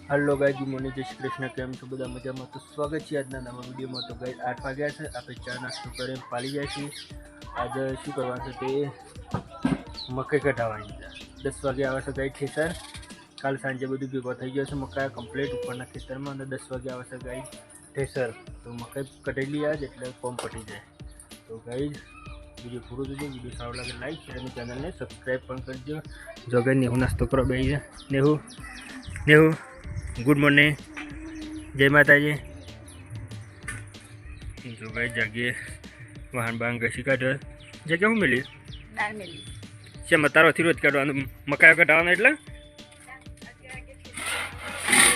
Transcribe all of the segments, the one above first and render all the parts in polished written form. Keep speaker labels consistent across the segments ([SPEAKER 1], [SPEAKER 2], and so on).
[SPEAKER 1] Hello guys, good morning, जय श्री कृष्ण। केम छो बधा मजामां? तो स्वागत है आज नवा वीडियो में। तो गाइस 8 वाग्या है, आप चा नास्तो कर पाली जाए। आज शू करवा ते मकई कढ़ावानी है। 10 वागे आवे छे गाइस ठेसर। काल सांजे बधुं भेगो थई गयो छे मकई कम्प्लीट उपरना खेतर में। 10 वागे आवे छे गाइस ठेसर। तो मकई कटेली आज एटले फॉर्म पटी जाए। तो गाइस वीडियो पूरो जोजो। वीडियो सारो लागे लाइक शेर और चैनल ने सब्सक्राइब पण करजो। जो गाइस नेहू नास्तो करो बेही जा। नेहू नेहू गुड मॉर्निंग, जय माताजी। जो भाई जागे वाहन बांग घसी काढ़ जगह हूँ मिली से तारो थी रोज काढ़वा मकाई कटावाना एटले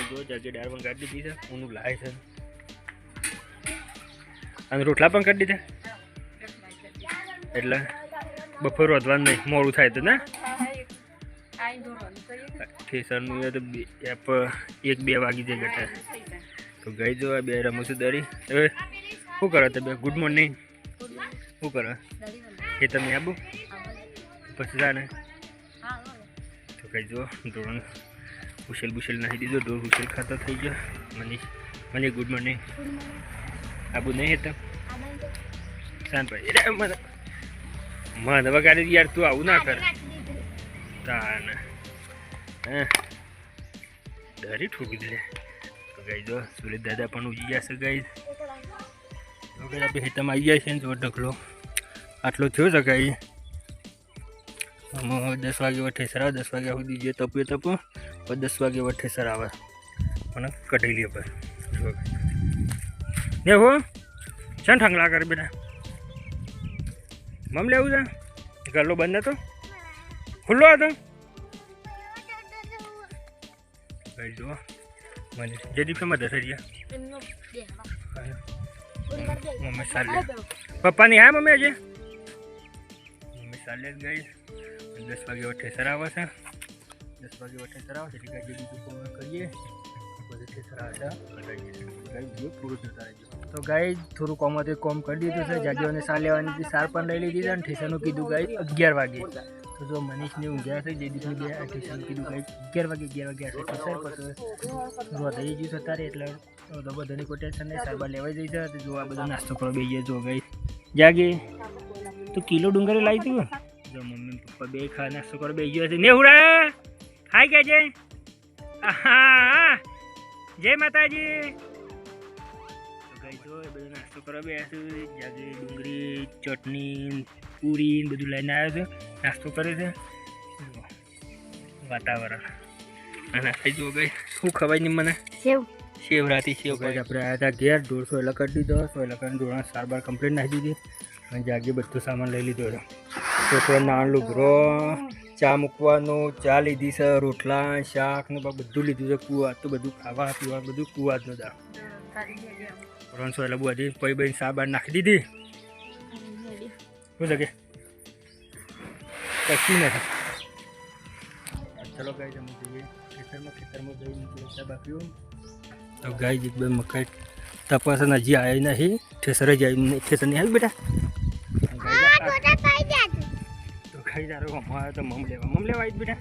[SPEAKER 1] जो जागे डार पण काढ़ी दीधी छे। ऊन लाय छे अने रोटला पण काढ़ी दीधा एटले बपोर रोधवानुं नहीं, मोडुं थाय तो ना ठेसर तो 1-2 वागी जाए गटा। तो गई जो बे रमू छू दरी। शू करो तो बे? Good morning. शू करो ये तमे आबू पछी जाने। तो कही जो ढोरण हुशेल बुशेल नाखी दीधो। ढोर हुशेल खाता थी गयो। Money good morning. आबू नहीं है तब शांत भाई मन वगाड़ी यार तू आવું ना कर ताने डरी ठोकी दे। तो गई जो सुरेश दादा पण उजी जशे गाइस। तो गई अभी हेतम आई जाए छे। जो ढकलो आटलो थयो छे गाइस। हम 10 वागे ठेसर आवे। 10 वाग्या सुधी जे तपे तपो पर 10 वागे ठेसर आवे पण कटेली पर ने हो छन ठंगला कर बेटा। मम लेवू जा गल्लो बंद तो खुल्लो હતો। भाई जो मैंने जदी पे मदद करिया मम्मी साले पापा नहीं है। मम्मी अजय मम्मी साले गई। 10 वागे ठेसर आवे छे। 10 वागे ठेसर आवे छे गाय जदी को करिए પછી ठेसर आवे गाय जो पूरो जोता रहियो। तो गाय थोड़ू कोमते कोम कर दीधुं छे। जागीओने सा लेवानी थी सार पण लई लीधी छे। ठेसरनुं कीधुं गाय 11 वागे। तो जो मनीष ने ऊँघ्या छे जेदीशने बे ठेसर कीधुं गाय 11 वागे आशे ठेसर पछी जो થઈ ગયું છે તારે એટલે તો બધાની કોઈ ટેન્શન નહીં। સારવાર લેવાઈ જઈ છે। જો આ બધો નાસ્તો કરો બેહીએ। જો ગઈ જાગી તો કિલો ડુંગળી લાવી તું। જો મમ્મી પપ્પા બે ખા નાસ્તો કરો બેહી ગયો છે। નેહુડા હાય કે જય જય માતાજી। તો ગઈ જો એ બધો નાસ્તો કરો બેસું। જાગી ડુંગળી ચટણી પૂરી બધું લઈને આવ્યો છે। નાસ્તો કરે છે। વાતાવરણ અને ખાઈ જો ગઈ શું ખવાય નહીં મને સેવ રાતી સેવ ખાઈ। આપણે આવ્યા હતા ઘેર 150 એલા કરી દીધો। 100 એલા કરીને ધોરણ 4 કમ્પ્લીટ નાખી દીધી અને જાગી બધું સામાન લઈ લીધો છે। તો નાનું લુગરો ચા મૂકવાનું ચા લીધી છે। રોટલા શાક ને બધું લીધું છે। કુવા તો બધું ખાવા પીવા બધું કુવા જ નતા। 300 એલા બધી પૈ બઈ સા બાર નાખી દીધી। શું લાગે કશું નથી। चलो गाइस हम જોઈએ ખેતરમાં જઈને બાકી। तो गाइस एक बार मकई तपास नजी आया नहीं ठेसर जाए ठेसर नहीं आया बेटा। तो खाई जा रहा हमारा तो मम लेवा आई बेटा।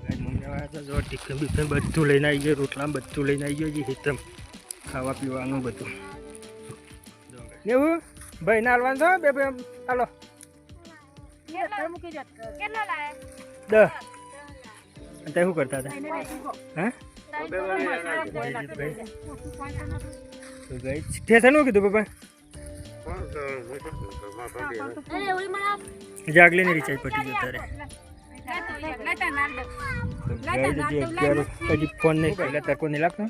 [SPEAKER 1] गाइस मम लेवा तो जो टिफिन बिफिन बधुं लईने आई गयो। रोटला बधुं लईने आई गयो जी एकदम खावा पीवानुं बधुं। नेहू भाई ना हालवान छो बे हालो 10 ते शू करता था हाँ तो गई ठेसर नु कीधुं पापा जागले ने रिचार्ज पटी जता रे। तो फोन नहीं पहला तको नहीं लागतो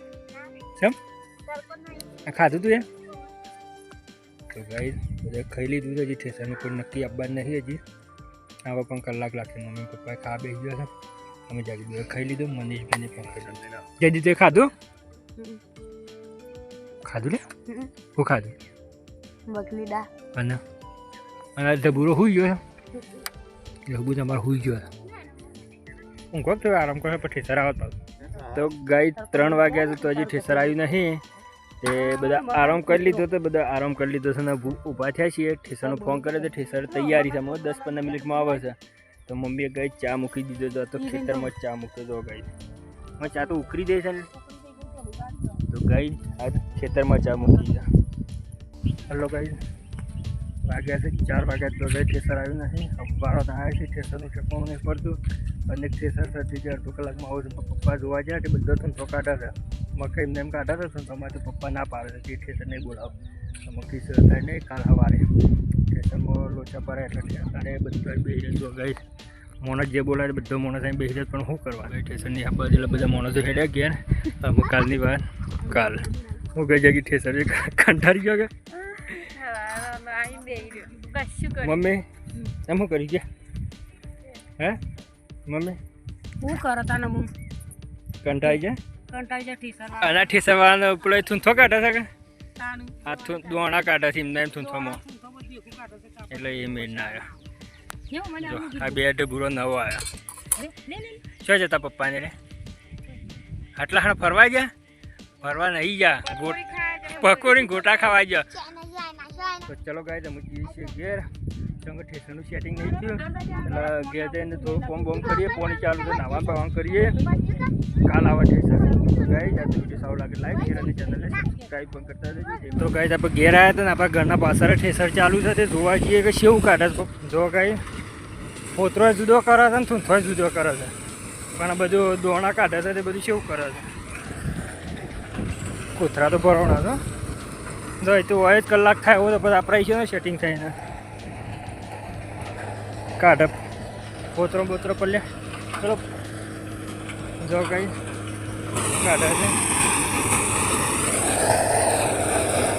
[SPEAKER 1] सम खाधुं तू यार। तो गाइस बधाए खाई लीधुं छे। हजी ठेसरनुं कोई नक्की आपवा नहीं। हजी आवा पण कलाक लागशे। मम्मी पप्पा खा बेही गया छे। અમે જાગી દો ખાઈ લીધું। મનીષ બેને પણ ખાઈ લીધું। જદી તે ખાધું લે હું ખાધું
[SPEAKER 2] બકલી દા
[SPEAKER 1] અને ધબુરો હુઈ ગયો। ધબુ તમારે હુઈ ગયો હું કહું તો આરામ કરે પછી ઠેસર આવતો। તો ગાય 3 વાગ્યા તો હજી ઠેસર આવ્યું નહીં। તે બધા આરામ કરી લીધો। તો બધા આરામ કરી લીધો છે ને ઊભા થયા છીએ। ઠેસરનો ફોન કરે તો ઠેસર તૈયારી છે। 10-15 મિનિટમાં આવે છે। તો તો મમ્મીએ ગઈ ચા મૂકી દીધો તો ખેતરમાં ચા મૂક્યો તો ગઈ ચા તો ઉકળી દે છે ને તો ગઈ આ ખેતરમાં ચા મૂકી દીધા હલો ગઈ વાગ્યા છે 4 વાગ્યા તો ગઈ ઠેસર આવ્યું નથી વાળો તો આવ્યા છે ઠેસરનું ઠેકવાનું નહીં પડતું અને ઠેસર થતી જાય 2 કલાકમાં આવું છે પપ્પા જોવા જાય એટલે બધો ધંધો કાઢા છે મકાઈ એમને એમ કાઢા છે તો અમારે પપ્પા ના પાડે છે કે ઠેસર નહીં બોલાવો મક્કી સર થાય નહીં કાલ સવારે ઠેસરમાં લોચા પડે એટલે ઠેસરે બધા બેસી જો ગઈ મોણસ જે બોલાવે બધો મોણસ અહીં બેસી જાય પણ શું કરવા ઠેસરની આ બાજુ બધા માણસો હેડ્યા ગયા ને કાલની વાત કાલ હું ગઈ જગ્યાએ ઠેસર કંટાળી ગયો કે મમ્મી એમ શું કરી ગયા હે મમ્મી
[SPEAKER 2] હું કરો તને હું
[SPEAKER 1] કંટાળી ગયા
[SPEAKER 2] ઠીસર
[SPEAKER 1] આના ઠેસરવાળાને પેલો થૂંથો કાઢે છે કે આ દોણા કાઢે છે એમને એમ થૂંથોમાં એટલે એ મેળ ના આવ્યો આ બે ડબુરો નવો આવ્યો શું જતા પપ્પાને રે આટલા હાણા ફરવા ગયા ફરવા નહીં ગયા પકોડીને ગોટા ખાવા ગયા તો ચલો ગાય તમે જઈએ છીએ ઘેર ચંગ ઠેસરનું સેટિંગ નહીં થયું એટલે ઘેર જઈને થોડું કોમ બોમ કરીએ પાણી ચાલુ તો નાવા પાવાનું કરીએ કાલ આવા ઠેસર ગાય જાતે વિડીયો સારો લાગે લાઈક શેર અને ચેનલને સબસ્ક્રાઈબ પણ કરતા રહેજો તો ગાય આપણે ઘેર આવ્યા હતા ને આપણા ઘરના પાછળ ઠેસર ચાલુ છે તે જોવા જઈએ કે શેવું કાઢે છે જો ગાય પોતરો જુદો કરે છે ને થૂંથો જુદો કરે છે પણ બધું દોણા કાઢે છે તે બધું શેવું કરે છે કોથરા તો ભરવાના છો જો એ તો હોય જ કલાક થાય એવો તો પછી આપણે છે ને સેટિંગ થઈને કાઢે પોતરો બોતરો પલ્યા ચલો જો કઈ કાઢે છે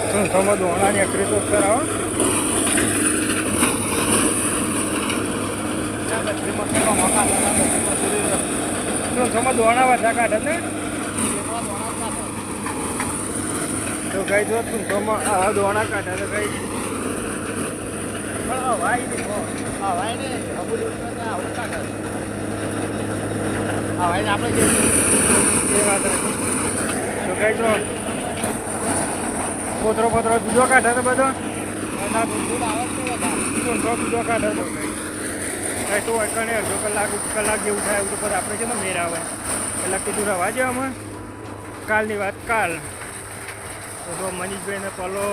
[SPEAKER 1] થૂંથોમાં દોણા ને એકરી તો કરાવો થૂંથોમાં દોણા વધા કાઢે ને તો કઈ જો થૂંથોમાં આવા દોણા કાઢે તો કઈ આપણે જે વાત તો કઈ જો પોતરો જુદો કાઢે તો બધો જુદો કાઢે તો કઈ તો અડધો કલાક જેવું થાય એવું તો પછી આપણે છે ને મેર આવે એટલે કીધું રવા છે અમે કાલની વાત કાલ તો મનીષભાઈને પલો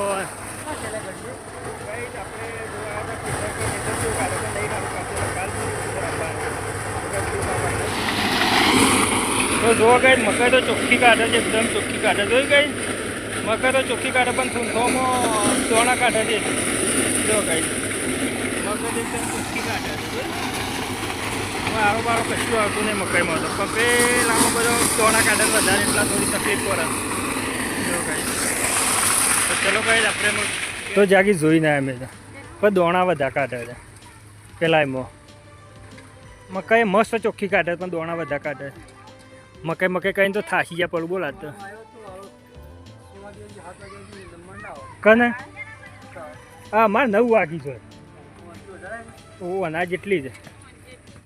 [SPEAKER 1] તો જોવા ગઈ મકાઈ તો ચોખ્ખી કાઢે છે એકદમ ચોખ્ખી કાઢે જોઈ ગઈ મકાઈ તો ચોખ્ખી કાઢે પણ થૂંથોમાં દોણા કાઢે છે જો ગઈ મકાઈ એકદમ ચોખ્ખી કાઢે છે આરો બારો કશું આવતું નહીં મકાઈમાં તો પણ પેલામાં બધો દોણા કાઢે વધારે એટલા થોડી તકલીફ પડે જો ગઈ તો ચલો ગઈ આપણે તો જાગી જોઈ ના અમે પણ દોણા બધા કાઢે છે પેલા એમાં મકાઈ મસ્ત ચોખ્ખી કાઢે પણ દોણા બધા કાઢે મકાઈ કહીને તો થાસી જાય પડું બોલાતો કને હા મારે 9 વાગી જોઈએ ઓ અનાજ એટલી જ